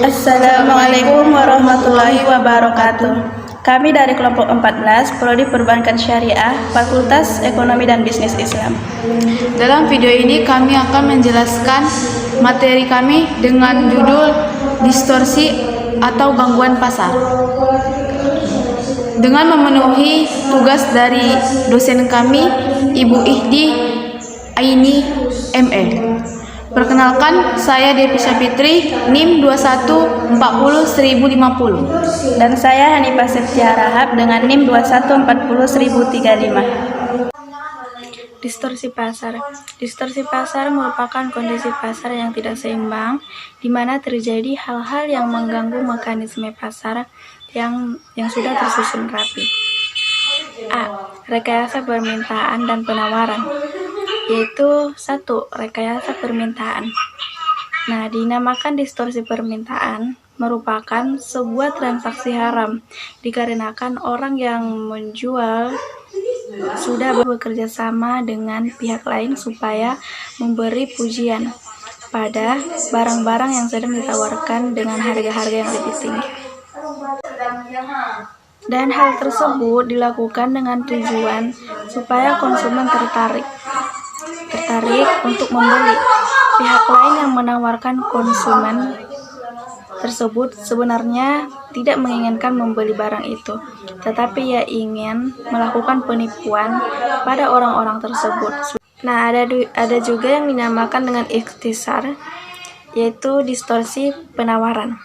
Assalamualaikum warahmatullahi wabarakatuh. Kami dari kelompok 14, Prodi Perbankan Syariah, Fakultas Ekonomi dan Bisnis Islam. Dalam video ini kami akan menjelaskan materi kami dengan judul distorsi atau gangguan pasar. Dengan memenuhi tugas dari dosen kami, Ibu Ihdi Aini ME. Perkenalkan, saya Devi Sapitri, NIM 21401050. Dan saya Hanifah Septia Rahab dengan NIM 21401035. Distorsi pasar. Distorsi pasar merupakan kondisi pasar yang tidak seimbang, di mana terjadi hal-hal yang mengganggu mekanisme pasar yang sudah tersusun rapi. A. Rekayasa permintaan dan penawaran, yaitu 1. Rekayasa permintaan. Nah, dinamakan distorsi permintaan merupakan sebuah transaksi haram, dikarenakan orang yang menjual sudah bekerja sama dengan pihak lain supaya memberi pujian pada barang-barang yang sedang ditawarkan dengan harga-harga yang lebih tinggi. Dan hal tersebut dilakukan dengan tujuan supaya konsumen tertarik untuk membeli. Pihak lain yang menawarkan konsumen tersebut sebenarnya tidak menginginkan membeli barang itu, tetapi ia ingin melakukan penipuan pada orang-orang tersebut. Nah, ada juga yang dinamakan dengan ikhtisar, yaitu distorsi penawaran.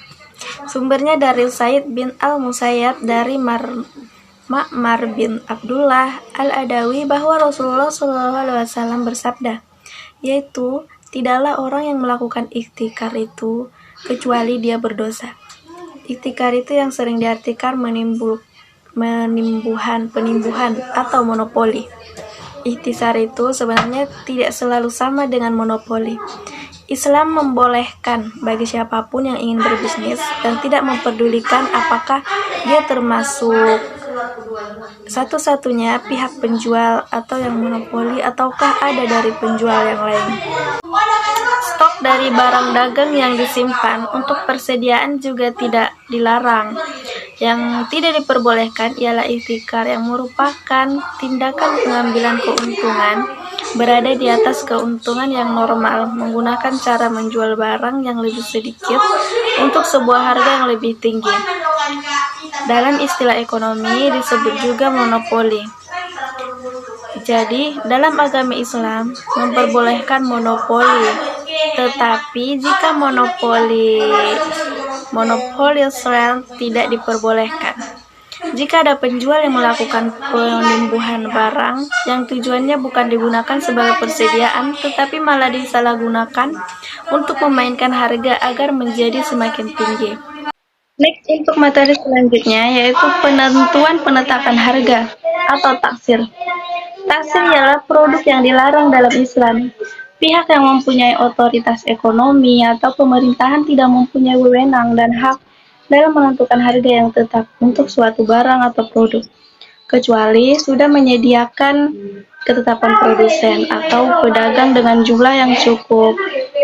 Sumbernya dari Said bin Al-Musayyab dari Ma'mar bin Abdullah Al-Adawi bahwa Rasulullah SAW bersabda, yaitu tidaklah orang yang melakukan ikhtikar itu kecuali dia berdosa. Ikhtikar itu yang sering diartikan penimbuhan atau monopoli. Ikhtisar itu sebenarnya tidak selalu sama dengan monopoli. Islam membolehkan bagi siapapun yang ingin berbisnis dan tidak mempedulikan apakah dia termasuk satu-satunya pihak penjual atau yang monopoli ataukah ada dari penjual yang lain. Stok dari barang dagang yang disimpan untuk persediaan juga tidak dilarang. Yang tidak diperbolehkan ialah ikhtikar yang merupakan tindakan pengambilan keuntungan berada di atas keuntungan yang normal menggunakan cara menjual barang yang lebih sedikit untuk sebuah harga yang lebih tinggi. Dalam istilah ekonomi disebut juga monopoli. Jadi, dalam agama Islam memperbolehkan monopoli, tetapi jika monopoli sel tidak diperbolehkan. Jika ada penjual yang melakukan penimbuhan barang yang tujuannya bukan digunakan sebagai persediaan, tetapi malah disalahgunakan untuk memainkan harga agar menjadi semakin tinggi. Next, untuk materi selanjutnya yaitu penetapan harga atau taksir. Taksir ialah produk yang dilarang dalam Islam. Pihak yang mempunyai otoritas ekonomi atau pemerintahan tidak mempunyai wewenang dan hak dalam menentukan harga yang tetap untuk suatu barang atau produk, kecuali sudah menyediakan ketetapan produsen atau pedagang dengan jumlah yang cukup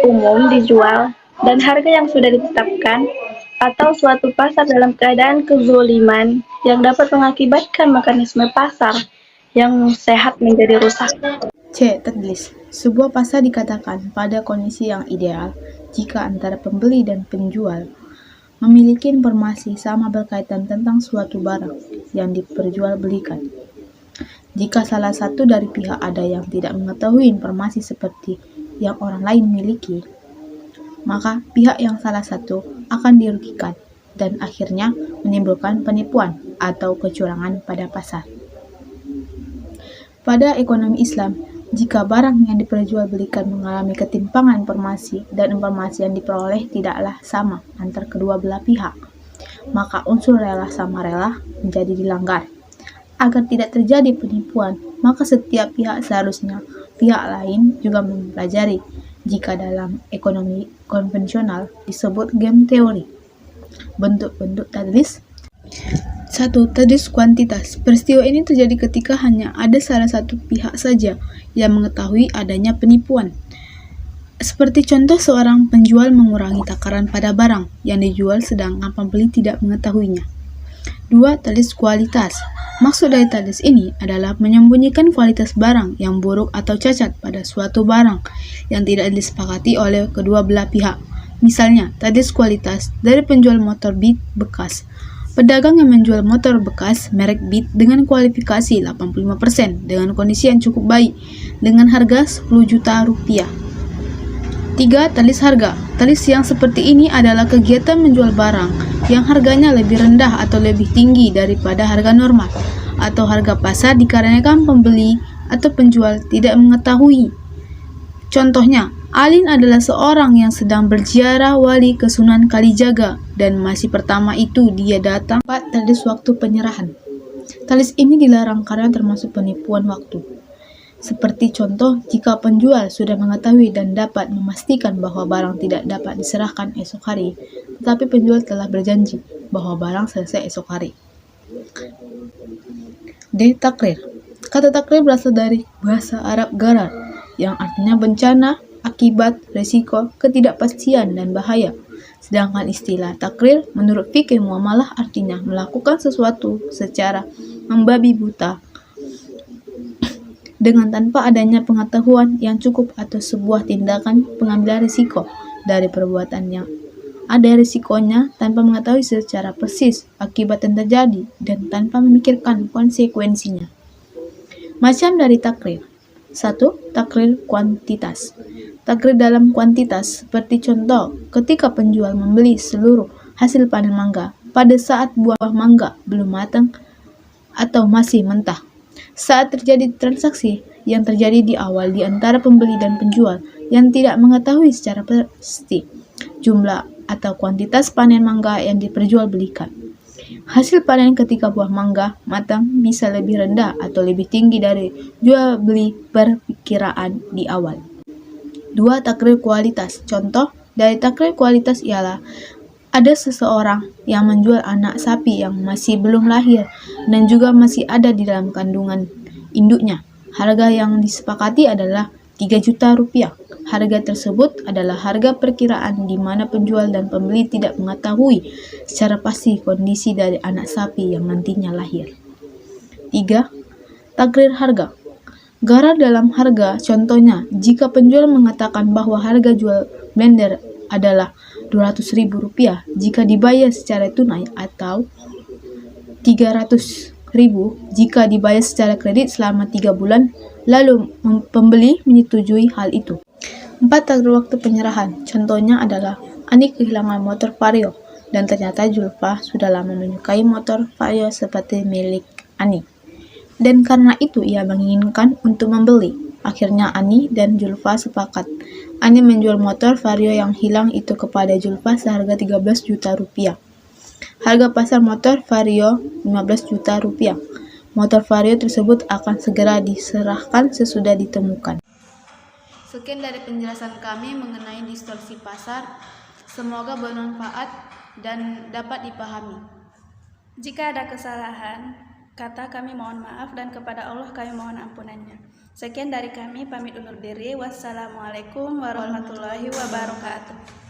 umum dijual dan harga yang sudah ditetapkan, atau suatu pasar dalam keadaan kezoliman yang dapat mengakibatkan mekanisme pasar yang sehat menjadi rusak. C. Tadlis. Sebuah pasar dikatakan pada kondisi yang ideal jika antara pembeli dan penjual memiliki informasi sama berkaitan tentang suatu barang yang diperjualbelikan. Jika salah satu dari pihak ada yang tidak mengetahui informasi seperti yang orang lain miliki, maka pihak yang salah satu akan dirugikan dan akhirnya menimbulkan penipuan atau kecurangan pada pasar. Pada ekonomi Islam, jika barang yang diperjualbelikan mengalami ketimpangan informasi dan informasi yang diperoleh tidaklah sama antar kedua belah pihak, maka unsur rela sama rela menjadi dilanggar. Agar tidak terjadi penipuan, maka setiap pihak seharusnya pihak lain juga mempelajari. Jika dalam ekonomi konvensional disebut game teori. Bentuk-bentuk tadlis. 1. Tadlis kuantitas. Peristiwa ini terjadi ketika hanya ada salah satu pihak saja yang mengetahui adanya penipuan. Seperti contoh seorang penjual mengurangi takaran pada barang yang dijual sedangkan pembeli tidak mengetahuinya. 2. Talis kualitas. Maksud dari talis ini adalah menyembunyikan kualitas barang yang buruk atau cacat pada suatu barang yang tidak disepakati oleh kedua belah pihak. Misalnya, talis kualitas dari penjual motor Beat bekas. Pedagang yang menjual motor bekas merek Beat dengan kualifikasi 85% dengan kondisi yang cukup baik dengan harga 10 juta rupiah. 3. Talis harga. Talis yang seperti ini adalah kegiatan menjual barang yang harganya lebih rendah atau lebih tinggi daripada harga normal atau harga pasar dikarenakan pembeli atau penjual tidak mengetahui. Contohnya, Alin adalah seorang yang sedang berziarah wali ke Sunan Kalijaga dan masih pertama itu dia datang 4. Talis waktu penyerahan. Talis ini dilarang karena termasuk penipuan waktu. Seperti contoh, jika penjual sudah mengetahui dan dapat memastikan bahwa barang tidak dapat diserahkan esok hari, tetapi penjual telah berjanji bahwa barang selesai esok hari. D. Takrir. Kata takrir berasal dari bahasa Arab gharar, yang artinya bencana, akibat, resiko, ketidakpastian, dan bahaya. Sedangkan istilah takrir menurut fikih muamalah artinya melakukan sesuatu secara membabi buta dengan tanpa adanya pengetahuan yang cukup atau sebuah tindakan pengambilan risiko dari perbuatan yang ada risikonya tanpa mengetahui secara persis akibat yang terjadi dan tanpa memikirkan konsekuensinya. Macam dari takrir. 1. Takrir kuantitas. Takrir dalam kuantitas seperti contoh ketika penjual membeli seluruh hasil panen mangga pada saat buah mangga belum matang atau masih mentah. Saat terjadi transaksi yang terjadi di awal di antara pembeli dan penjual yang tidak mengetahui secara pasti jumlah atau kuantitas panen mangga yang diperjualbelikan. Hasil panen ketika buah mangga matang bisa lebih rendah atau lebih tinggi dari jual beli perkiraan di awal. 2. Takrir kualitas. Contoh dari takrir kualitas ialah ada seseorang yang menjual anak sapi yang masih belum lahir dan juga masih ada di dalam kandungan induknya. Harga yang disepakati adalah 3 juta rupiah. Harga tersebut adalah harga perkiraan di mana penjual dan pembeli tidak mengetahui secara pasti kondisi dari anak sapi yang nantinya lahir. 3. Takrir harga. Gharar dalam harga, contohnya jika penjual mengatakan bahwa harga jual blender adalah Rp200.000 jika dibayar secara tunai atau Rp300.000 jika dibayar secara kredit selama 3 bulan, lalu pembeli menyetujui hal itu. 4. Takdir waktu penyerahan. Contohnya adalah Ani kehilangan motor Vario dan ternyata Julfa sudah lama menyukai motor Vario seperti milik Ani. Dan karena itu ia menginginkan untuk membeli. Akhirnya Ani dan Julfa sepakat. Ani menjual motor Vario yang hilang itu kepada Julfa seharga 13 juta rupiah. Harga pasar motor Vario 15 juta rupiah. Motor Vario tersebut akan segera diserahkan sesudah ditemukan. Sekian dari penjelasan kami mengenai distorsi pasar. Semoga bermanfaat dan dapat dipahami. Jika ada kesalahan kata, kami mohon maaf dan kepada Allah kami mohon ampunannya. Sekian dari kami, pamit undur diri. Wassalamualaikum warahmatullahi wabarakatuh.